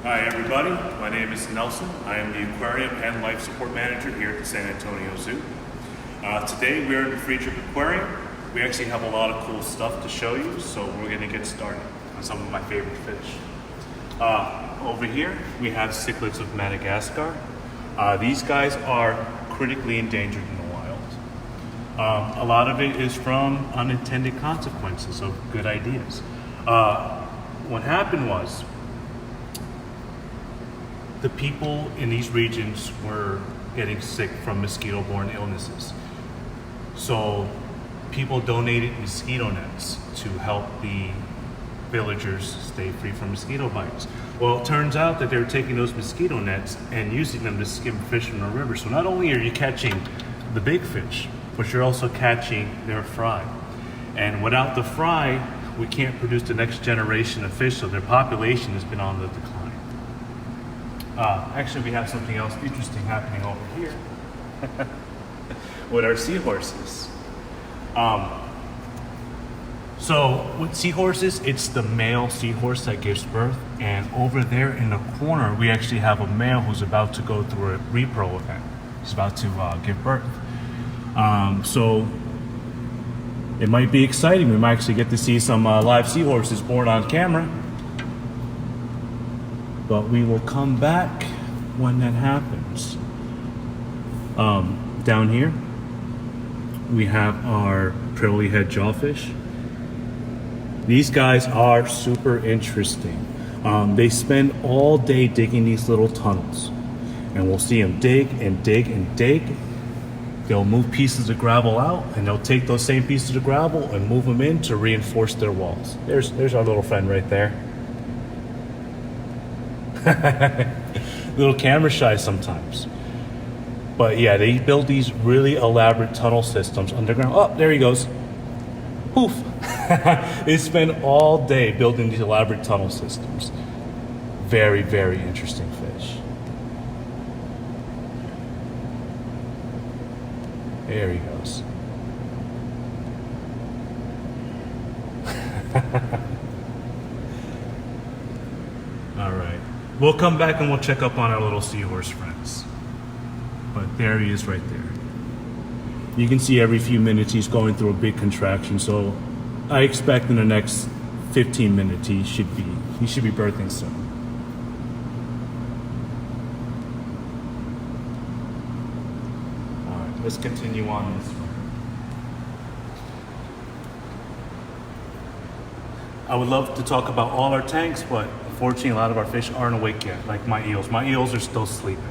Hi everybody, my name is Nelson. I am the Aquarium and Life Support Manager here at the San Antonio Zoo. Today we're in the Free Trip Aquarium. We actually have a lot of cool stuff to show you, so we're going to get started on some of my favorite fish. Over here we have Cichlids of Madagascar. These guys are critically endangered in the wild. A lot of it is from unintended consequences of good ideas. What happened was, the people in these regions were getting sick from mosquito-borne illnesses. So people donated mosquito nets to help the villagers stay free from mosquito bites. Well, it turns out that they were taking those mosquito nets and using them to skim fish from the river. So not only are you catching the big fish, but you're also catching their fry. And without the fry, we can't produce the next generation of fish, so their population has been on the decline. Actually, we have something else interesting happening over here with our seahorses. So with seahorses, it's the male seahorse that gives birth, and over there in the corner, we actually have a male who's about to go through a repro event. He's about to give birth. So it might be exciting. We might actually get to see some live seahorses born on camera. But we will come back when that happens. Down here, we have our curly head jawfish. These guys are super interesting. They spend all day digging these little tunnels. And we'll see them dig and dig and dig. They'll move pieces of gravel out, and they'll take those same pieces of gravel and move them in to reinforce their walls. There's our little friend right there. Little camera shy sometimes. But yeah, they build these really elaborate tunnel systems underground. Oh, there he goes. Poof. They spend all day building these elaborate tunnel systems. Very, very interesting fish. There he goes. All right. We'll come back and we'll check up on our little seahorse friends. But there he is right there. You can see every few minutes he's going through a big contraction, so I expect in the next 15 minutes he should be birthing soon. All right, let's continue on this one. I would love to talk about all our tanks, but unfortunately, a lot of our fish aren't awake yet, like my eels. My eels are still sleeping.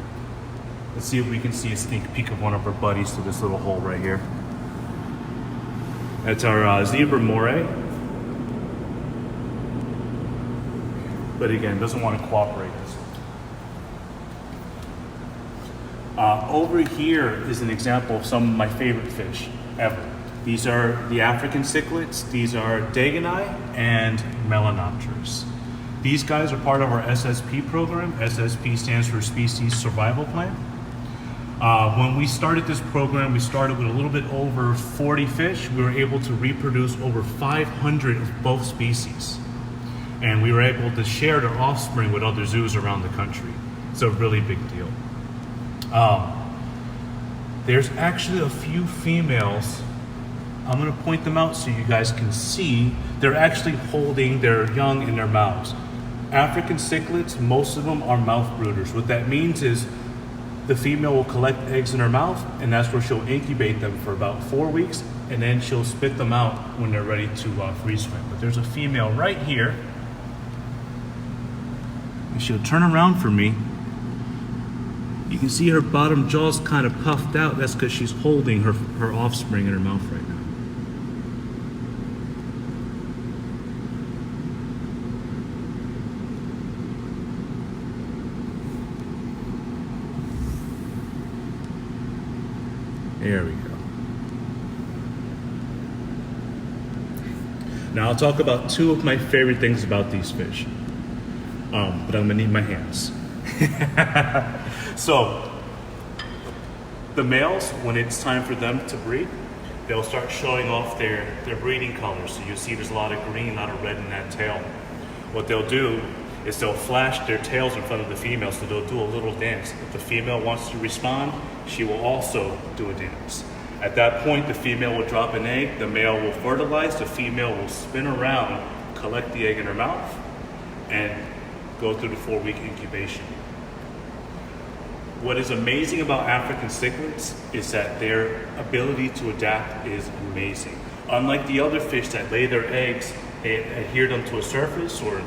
Let's see if we can see a sneak peek of one of our buddies through this little hole right here. That's our zebra moray. But again, doesn't want to cooperate this one. Over here is an example of some of my favorite fish ever. These are the African cichlids. These are Dagani and Melanopterus. These guys are part of our SSP program. SSP stands for Species Survival Plan. When we started this program, we started with a little bit over 40 fish. We were able to reproduce over 500 of both species. And we were able to share their offspring with other zoos around the country. It's a really big deal. There's actually a few females. I'm gonna point them out so you guys can see. They're actually holding their young in their mouths. African cichlids, most of them are mouth brooders. What that means is the female will collect eggs in her mouth, and that's where she'll incubate them for about 4 weeks, and then she'll spit them out when they're ready to free swim. But there's a female right here, and she'll turn around for me. You can see her bottom jaw's kind of puffed out. That's because she's holding her offspring in her mouth right now. There we go. Now I'll talk about two of my favorite things about these fish. But I'm gonna need my hands. So, the males, when it's time for them to breed, they'll start showing off their breeding colors. So you'll see there's a lot of green, a lot of red in that tail. What they'll do is they'll flash their tails in front of the female, so they'll do a little dance. If the female wants to respond, she will also do a dance. At that point, the female will drop an egg, the male will fertilize, the female will spin around, collect the egg in her mouth, and go through the 4-week incubation. What is amazing about African cichlids is that their ability to adapt is amazing. Unlike the other fish that lay their eggs, they adhere them to a surface or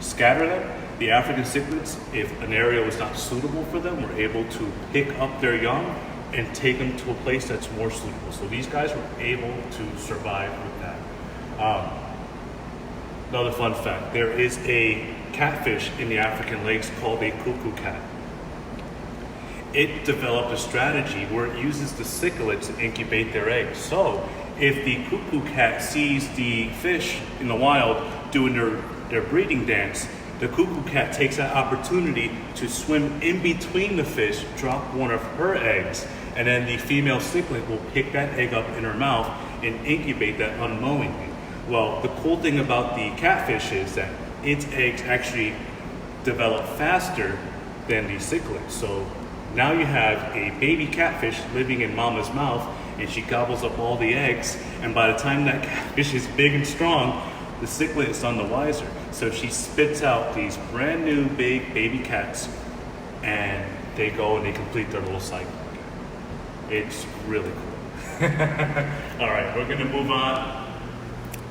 scatter them, the African cichlids, if an area was not suitable for them, were able to pick up their young and take them to a place that's more suitable. So these guys were able to survive with that. Another fun fact, there is a catfish in the African lakes called a cuckoo cat. It developed a strategy where it uses the cichlids to incubate their eggs. So if the cuckoo cat sees the fish in the wild doing their breeding dance, the cuckoo cat takes that opportunity to swim in between the fish, drop one of her eggs, and then the female cichlid will pick that egg up in her mouth and incubate that unknowingly. Well, the cool thing about the catfish is that its eggs actually develop faster than the cichlids. So now you have a baby catfish living in mama's mouth, and she gobbles up all the eggs, and by the time that catfish is big and strong, the cichlid is none the wiser. So she spits out these brand new big baby cats, and they go and they complete their little cycle. It's really cool. All right, we're gonna move on.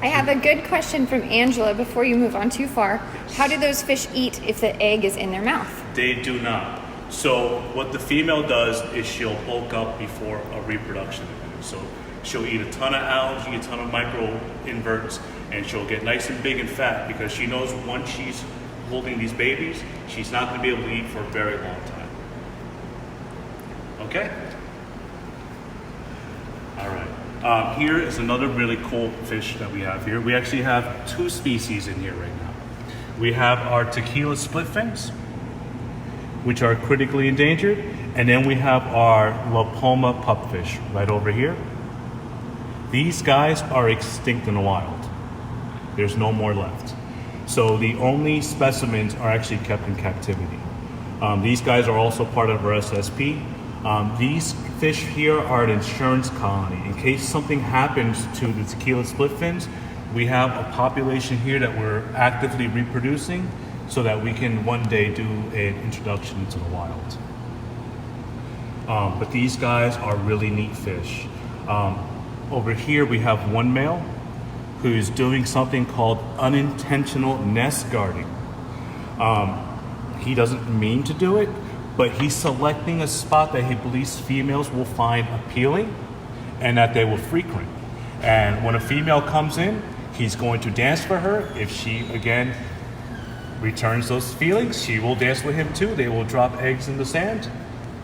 I have a good question from Angela before you move on too far. How do those fish eat if the egg is in their mouth? They do not. So what the female does is she'll bulk up before a reproduction event. So she'll eat a ton of algae, a ton of microinverts, and she'll get nice and big and fat because she knows once she's holding these babies, she's not going to be able to eat for a very long time. Okay? All right. Here is another really cool fish that we have here. We actually have 2 species in here right now. We have our tequila splitfins, which are critically endangered, and then we have our Lapoma pupfish right over here. These guys are extinct in the wild. There's no more left. So the only specimens are actually kept in captivity. These guys are also part of our SSP. These fish here are an insurance colony. In case something happens to the tequila splitfins, we have a population here that we're actively reproducing so that we can one day do an introduction into the wild. But these guys are really neat fish. Over here we have one male who is doing something called unintentional nest guarding. He doesn't mean to do it, but he's selecting a spot that he believes females will find appealing and that they will frequent. And when a female comes in, he's going to dance for her. If she, again, returns those feelings, she will dance with him too. They will drop eggs in the sand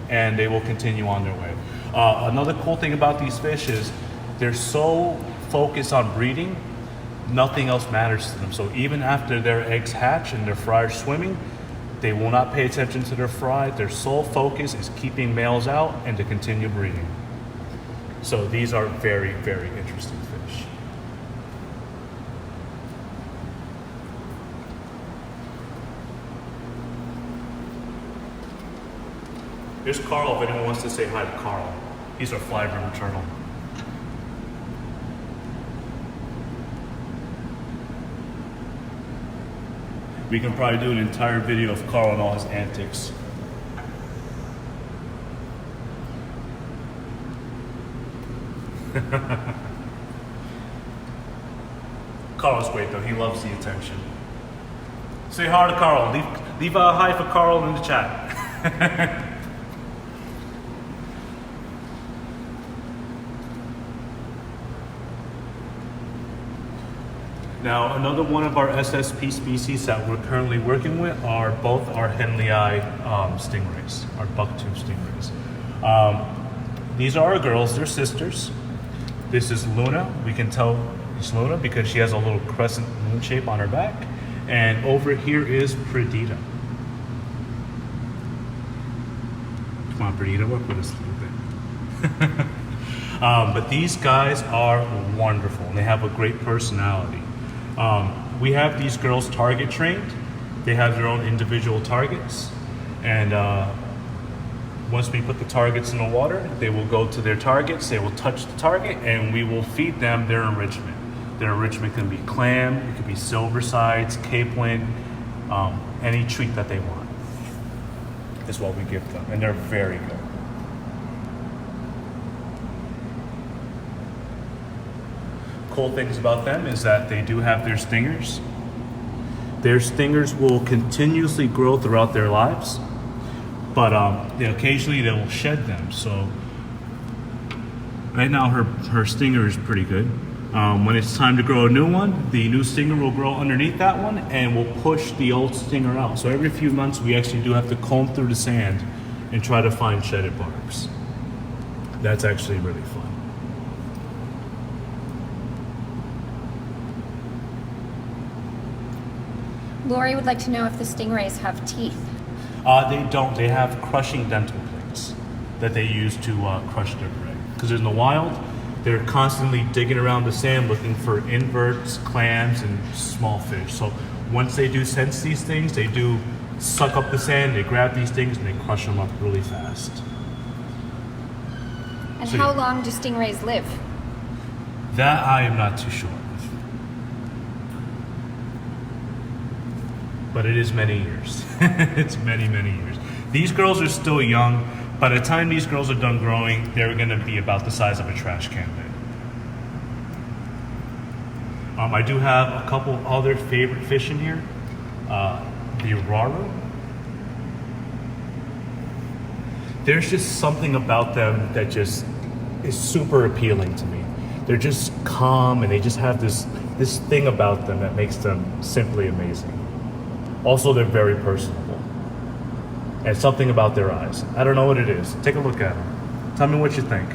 and they will continue on their way. Another cool thing about these fish is they're so focused on breeding, nothing else matters to them. So even after their eggs hatch and their fry are swimming, they will not pay attention to their fry. Their sole focus is keeping males out and to continue breeding. So these are very, very interesting fish. Here's Carl if anyone wants to say hi to Carl. He's our fly river turtle. We can probably do an entire video of Carl and all his antics. Carl's great though, he loves the attention. Say hi to Carl, leave a hi for Carl in the chat. Now, another one of our SSP species that we're currently working with are both our Henley eye stingrays, our bucktooth stingrays. These are our girls, they're sisters. This is Luna. We can tell it's Luna because she has a little crescent moon shape on her back. And over here is Perdita. Come on, Perdita, work with us a little bit. But these guys are wonderful and they have a great personality. We have these girls target trained. They have their own individual targets. And once we put the targets in the water, they will go to their targets, they will touch the target, and we will feed them their enrichment. Their enrichment can be clam, it could be silver sides, capelin, any treat that they want is what we give them, and they're very good. Cool things about them is that they do have their stingers. Their stingers will continuously grow throughout their lives, but occasionally they will shed them. So right now her stinger is pretty good. When it's time to grow a new one, the new stinger will grow underneath that one and will push the old stinger out. So every few months we actually do have to comb through the sand and try to find shedded barbs. That's actually really fun. Lori would like to know if the stingrays have teeth. They don't. They have crushing dental plates that they use to crush their prey. Because in the wild, they're constantly digging around the sand looking for inverts, clams, and small fish. So once they do sense these things, they do suck up the sand, they grab these things, and they crush them up really fast. And how long do stingrays live? That I am not too sure of. But it is many years. It's many, many years. These girls are still young. By the time these girls are done growing, they're going to be about the size of a trash can lid. I do have a couple other favorite fish in here. The Raru. There's just something about them that just is super appealing to me. They're just calm and they just have this thing about them that makes them simply amazing. Also, they're very personable. And something about their eyes. I don't know what it is. Take a look at them. Tell me what you think.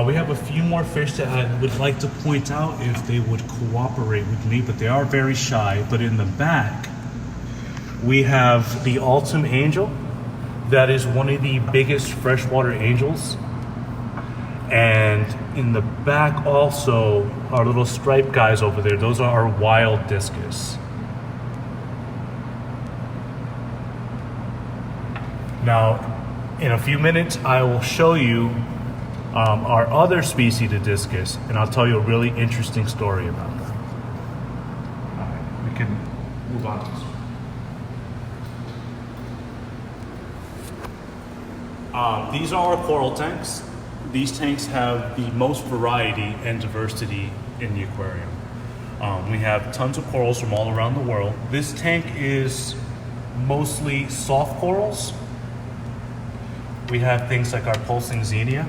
We have a few more fish that I would like to point out if they would cooperate with me, but they are very shy. But in the back, we have the Ultimate Angel. That is one of the biggest freshwater angels. And in the back also, our little striped guys over there, those are our wild discus. Now, in a few minutes, I will show you our other species of discus, and I'll tell you a really interesting story about them. All right, we can move on to this one. These are our coral tanks. These tanks have the most variety and diversity in the aquarium. We have tons of corals from all around the world. This tank is mostly soft corals. We have things like our pulsing xenia.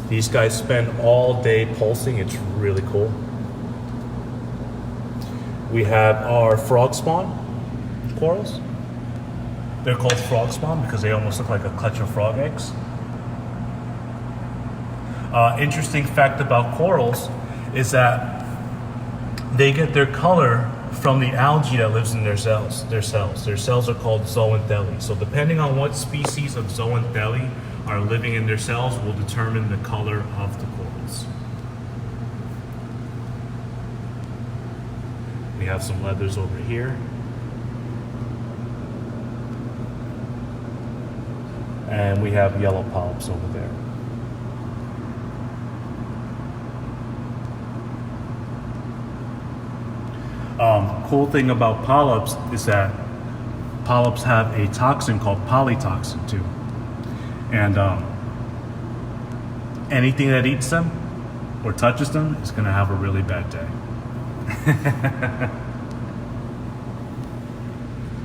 These guys spend all day pulsing. It's really cool. We have our frog spawn corals. They're called frog spawn because they almost look like a clutch of frog eggs. Interesting fact about corals is that they get their color from the algae that lives in their cells. Their cells are called zooxanthellae. So depending on what species of zooxanthellae are living in their cells will determine the color of the corals. We have some leathers over here. And we have yellow polyps over there. Cool thing about polyps is that polyps have a toxin called polytoxin too. And anything that eats them or touches them is going to have a really bad day.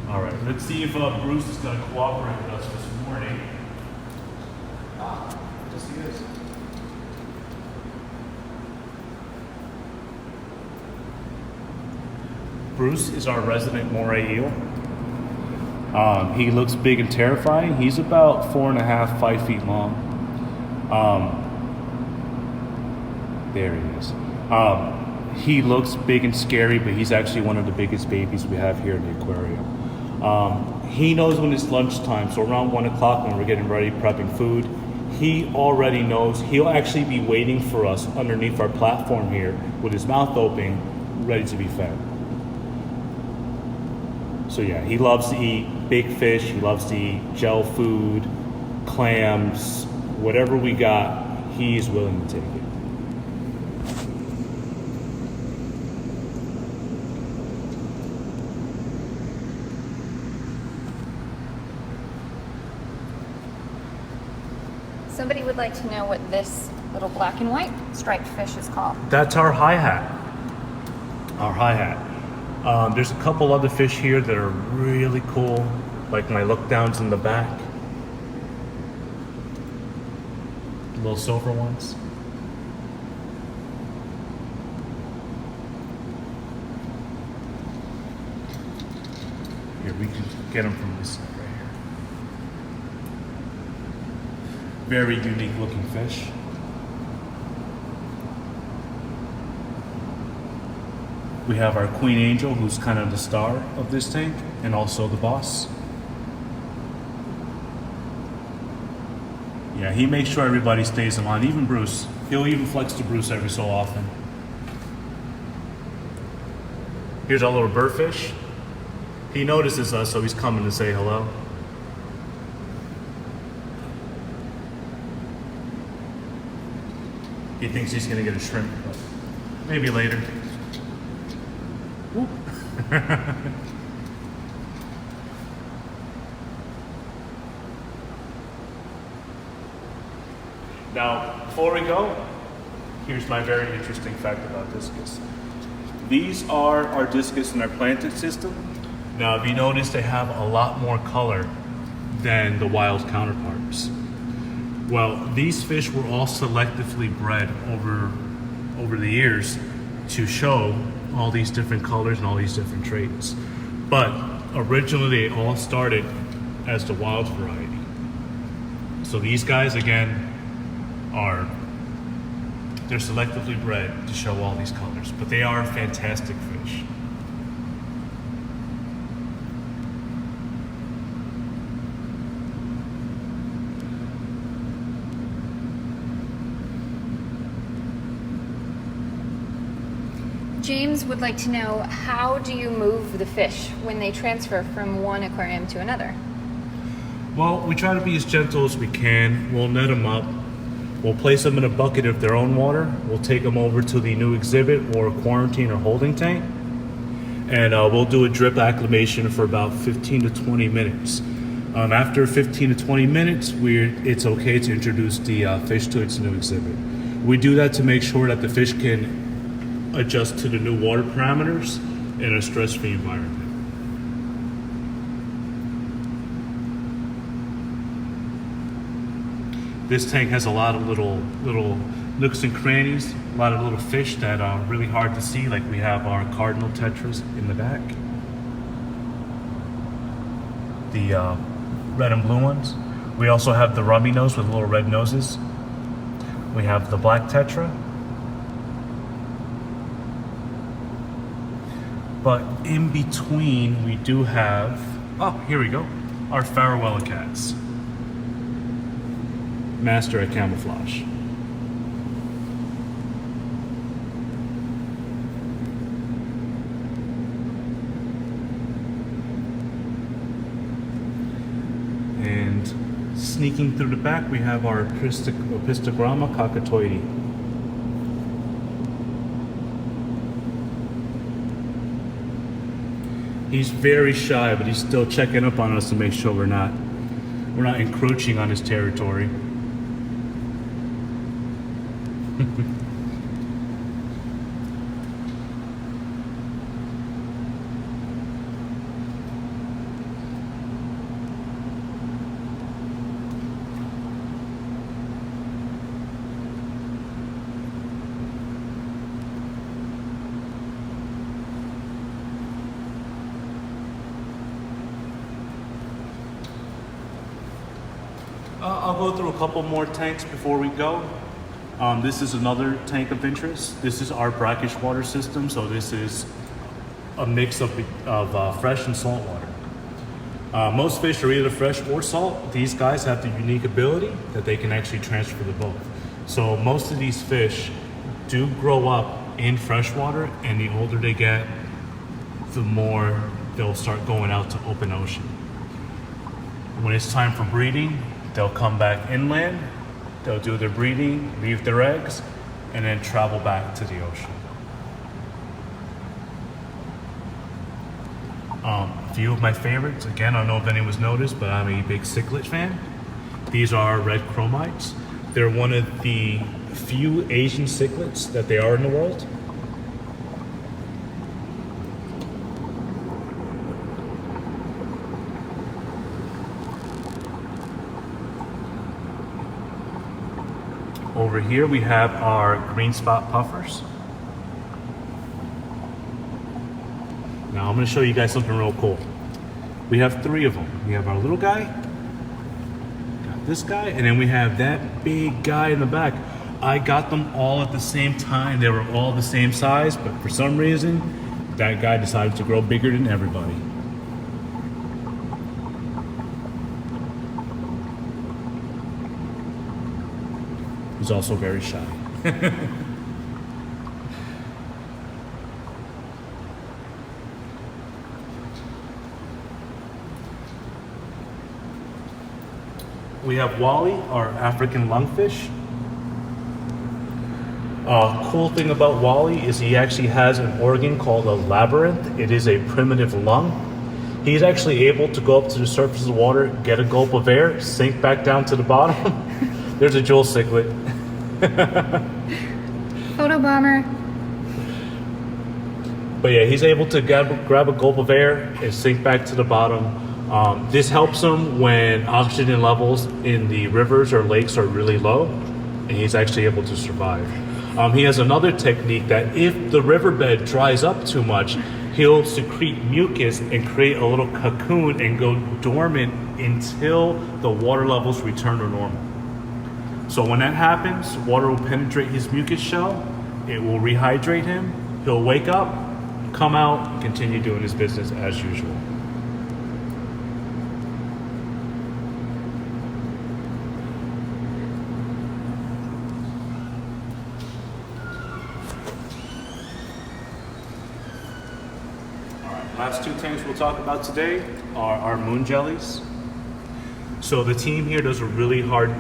All right, let's see if Bruce is going to cooperate with us this morning. Yes, he is. Bruce is our resident Moray Eel. He looks big and terrifying. He's about 4.5, 5 feet long. There he is. He looks big and scary, but he's actually one of the biggest babies we have here in the aquarium. he knows when it's lunchtime, so around 1 o'clock when we're getting ready, prepping food, he already knows. He'll actually be waiting for us underneath our platform here with his mouth open, ready to be fed. So yeah, he loves to eat big fish. He loves to eat gel food, clams, whatever we got, he's willing to take it. Somebody would like to know what this little black and white striped fish is called. That's our hi-hat. Our hi-hat. There's a couple other fish here that are really cool, like my look downs in the back. Little silver ones. Here, we can get them from this side right here. Very unique looking fish. We have our Queen Angel, who's kind of the star of this tank, and also the boss. Yeah, he makes sure everybody stays in line, even Bruce. He'll even flex to Bruce every so often. Here's our little birdfish. He notices us, so he's coming to say hello. He thinks he's gonna get a shrimp, but maybe later. Now, before we go, here's my very interesting fact about Discus. These are our Discus in our planted system. Now, if you notice, they have a lot more color than the wild counterparts. Well, these fish were all selectively bred over the years to show all these different colors and all these different traits. But originally, they all started as the wild variety. So these guys, again, they're selectively bred to show all these colors, but they are fantastic fish. James would like to know, how do you move the fish when they transfer from one aquarium to another? Well, we try to be as gentle as we can. We'll net them up. We'll place them in a bucket of their own water. We'll take them over to the new exhibit or quarantine or holding tank. And we'll do a drip acclimation for about 15 to 20 minutes. After 15 to 20 minutes, it's okay to introduce the fish to its new exhibit. We do that to make sure that the fish can adjust to the new water parameters in a stress-free environment. This tank has a lot of little nooks and crannies, a lot of little fish that are really hard to see, like we have our Cardinal Tetras in the back. The red and blue ones. We also have the rummy nose with little red noses. We have the black tetra. But in between, we do have, here we go, our Farewella cats. Master at camouflage. And sneaking through the back, we have our Pistogramma cockatoide. He's very shy, but he's still checking up on us to make sure we're not encroaching on his territory. I'll go through a couple more tanks before we go. This is another tank of interest. This is our brackish water system, so this is a mix of fresh and salt water. Most fish are either fresh or salt. These guys have the unique ability that they can actually transfer the both. So most of these fish do grow up in freshwater, and the older they get, the more they'll start going out to open ocean. When it's time for breeding, they'll come back inland, they'll do their breeding, leave their eggs, and then travel back to the ocean. A few of my favorites, again, I don't know if anyone's noticed, but I'm a big cichlid fan. These are red chromites. They're one of the few Asian cichlids that they are in the world. Over here we have our green spot puffers. Now I'm going to show you guys something real cool. We have 3 of them. We have our little guy, got this guy, and then we have that big guy in the back. I got them all at the same time. They were all the same size, but for some reason, that guy decided to grow bigger than everybody. He's also very shy. We have Wally, our African lungfish. Cool thing about Wally is he actually has an organ called a labyrinth. It is a primitive lung. He's actually able to go up to the surface of the water, get a gulp of air, sink back down to the bottom. There's a jewel cichlid. Photo bomber. But yeah, he's able to grab a gulp of air and sink back to the bottom. This helps him when oxygen levels in the rivers or lakes are really low, and he's actually able to survive. He has another technique that if the riverbed dries up too much, he'll secrete mucus and create a little cocoon and go dormant until the water levels return to normal. So when that happens, water will penetrate his mucus shell, it will rehydrate him, he'll wake up, come out, and continue doing his business as usual. Last 2 tanks we'll talk about today are our moon jellies. So the team here does a really hard,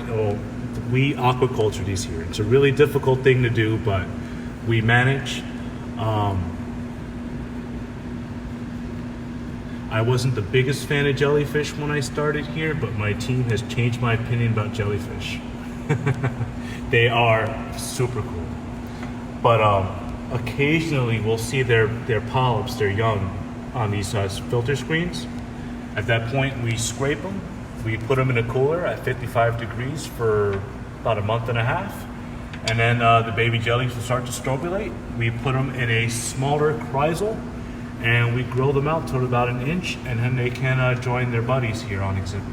we aquaculture these here. It's a really difficult thing to do, but we manage. I wasn't the biggest fan of jellyfish when I started here, but my team has changed my opinion about jellyfish. They are super cool. But occasionally we'll see their polyps, their young, on these filter screens. At that point, we scrape them. We put them in a cooler at 55 degrees for about a month and a half. And then the baby jellies will start to strobulate. We put them in a smaller chrysal and we grow them out to about 1 inch, and then they can join their buddies here on exhibit.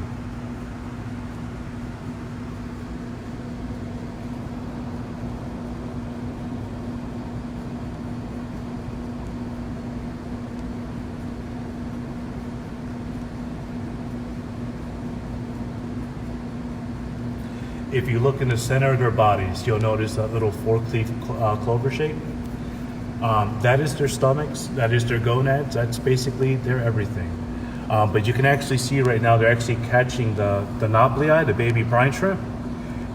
If you look in the center of their bodies, you'll notice that little 4-cleaf clover shape. That is their stomachs, that is their gonads, that's basically their everything. But you can actually see right now they're actually catching the nauplii, the baby brine shrimp,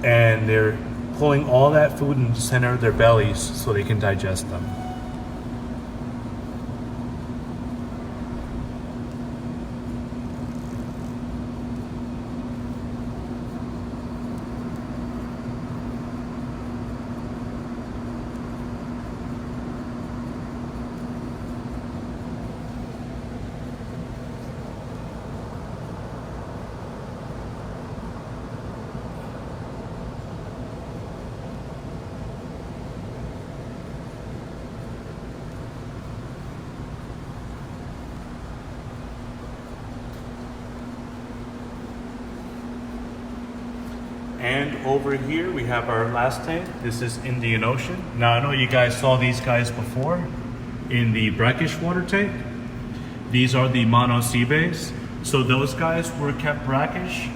and they're pulling all that food in the center of their bellies so they can digest them. And over here we have our last tank. This is Indian Ocean. Now I know you guys saw these guys before in the Brackish water tank. These are the monocebes. So those guys were kept brackish.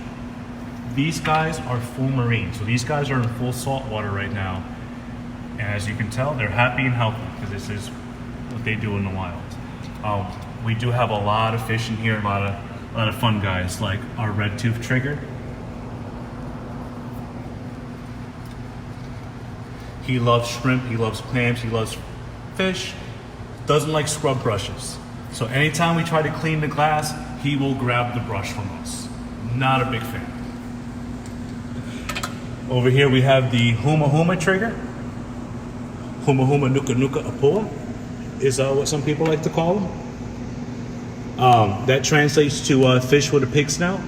These guys are full marine. So these guys are in full salt water right now. And as you can tell, they're happy and healthy because this is what they do in the wild. We do have a lot of fish in here, a lot of fun guys, like our red tooth trigger. He loves shrimp, he loves clams, he loves fish, doesn't like scrub brushes. So anytime we try to clean the glass, he will grab the brush from us. Not a big fan. Over here we have the Huma Huma trigger. Huma Huma Nuka Nuka Apua is what some people like to call them. That translates to fish with a pig snout.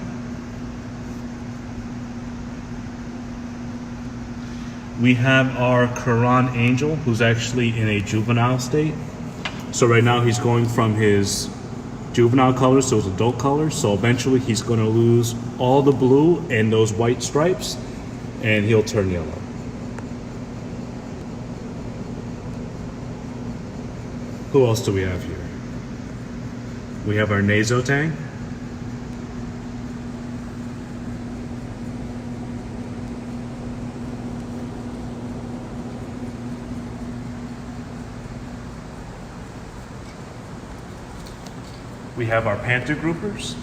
We have our Koran Angel, who's actually in a juvenile state. So right now he's going from his juvenile colors to his adult colors. So eventually he's going to lose all the blue and those white stripes, and he'll turn yellow. Who else do we have here? We have our Nasotang. We have our Panther Groupers.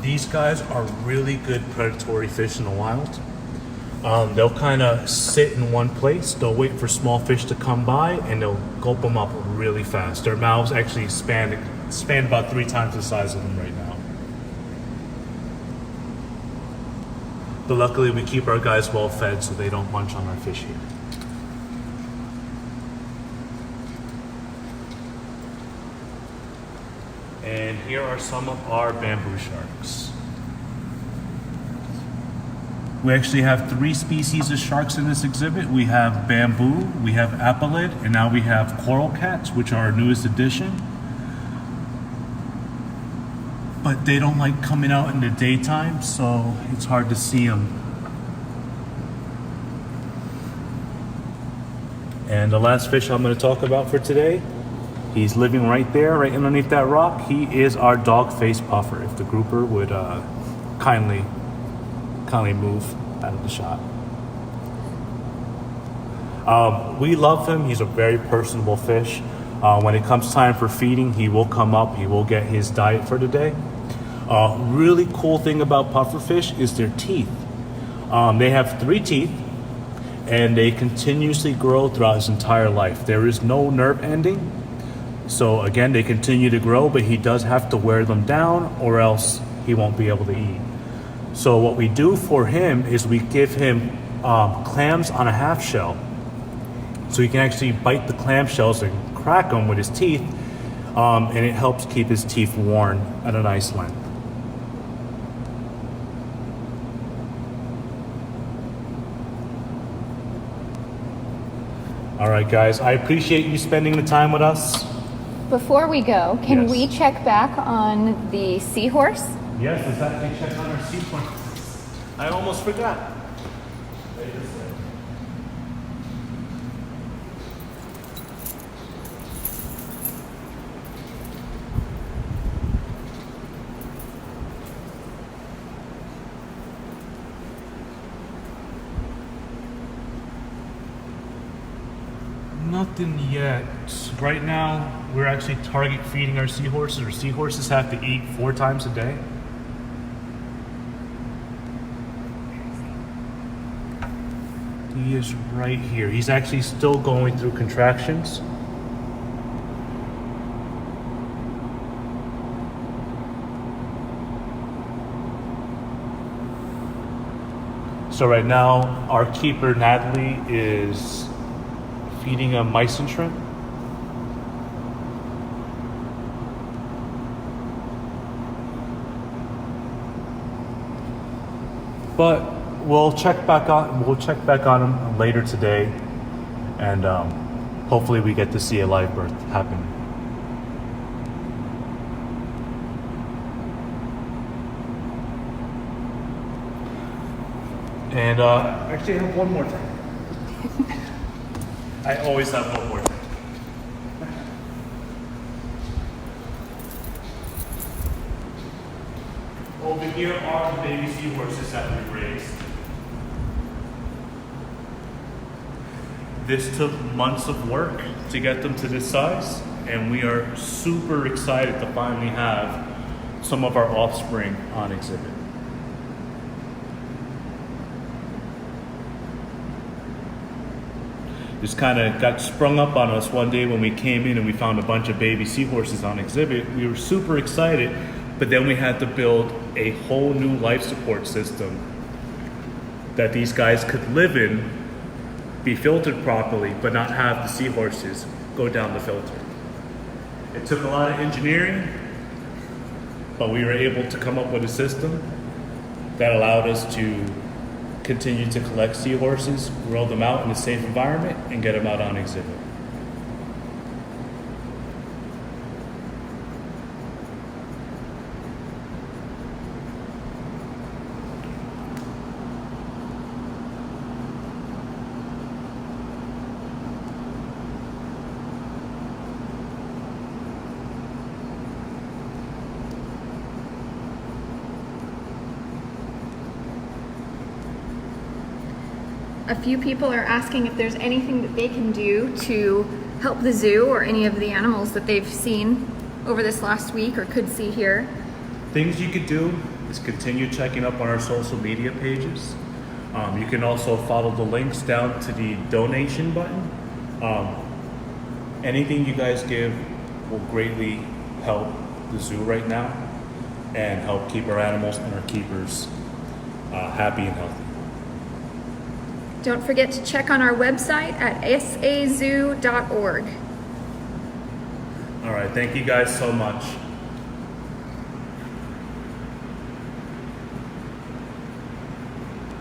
These guys are really good predatory fish in the wild. They'll kind of sit in one place. They'll wait for small fish to come by and they'll gulp them up really fast. Their mouths actually expand about 3 times the size of them right now. But luckily we keep our guys well fed so they don't munch on our fish here. And here are some of our bamboo sharks. We actually have 3 species of sharks in this exhibit. We have bamboo, we have apelid, and now we have coral cats, which are our newest addition. But they don't like coming out in the daytime, so it's hard to see them. And the last fish I'm going to talk about for today, he's living right there, right underneath that rock. He is our dog-faced puffer. If the grouper would kindly move out of the shot. We love him. He's a very personable fish. When it comes time for feeding, he will come up. He will get his diet for the day. Really cool thing about pufferfish is their teeth. They have 3 teeth, and they continuously grow throughout his entire life. There is no nerve ending. So again, they continue to grow, but he does have to wear them down or else he won't be able to eat. So what we do for him is we give him clams on a half shell. So he can actually bite the clam shells and crack them with his teeth, and it helps keep his teeth worn at a nice length. All right, guys, I appreciate you spending the time with us. Before we go, can Yes. we check back on the seahorse? Yes, let's actually check on our sequence. I almost forgot. Wait a second. Nothing yet. Right now, we're actually target feeding our seahorses. Our seahorses have to eat 4 times a day. He is right here. He's actually still going through contractions. So right now, our keeper, Natalie, is feeding a mysin shrimp. But we'll check back on him later today, and hopefully we get to see a live birth happen. And actually, I have one more thing. I always have one more thing. Over here are the baby seahorses that we raised. This took months of work to get them to this size, and we are super excited to finally have some of our offspring on exhibit. This kind of got sprung up on us one day when we came in and we found a bunch of baby seahorses on exhibit. We were super excited, but then we had to build a whole new life support system that these guys could live in, be filtered properly, but not have the seahorses go down the filter. It took a lot of engineering, but we were able to come up with a system that allowed us to continue to collect seahorses, grow them out in a safe environment, and get them out on exhibit. A few people are asking if there's anything that they can do to help the zoo or any of the animals that they've seen over this last week or could see here. Things you could do is continue checking up on our social media pages. You can also follow the links down to the donation button. Anything you guys give will greatly help the zoo right now and help keep our animals and our keepers happy and healthy. Don't forget to check on our website at sazoo.org. All right, thank you guys so much.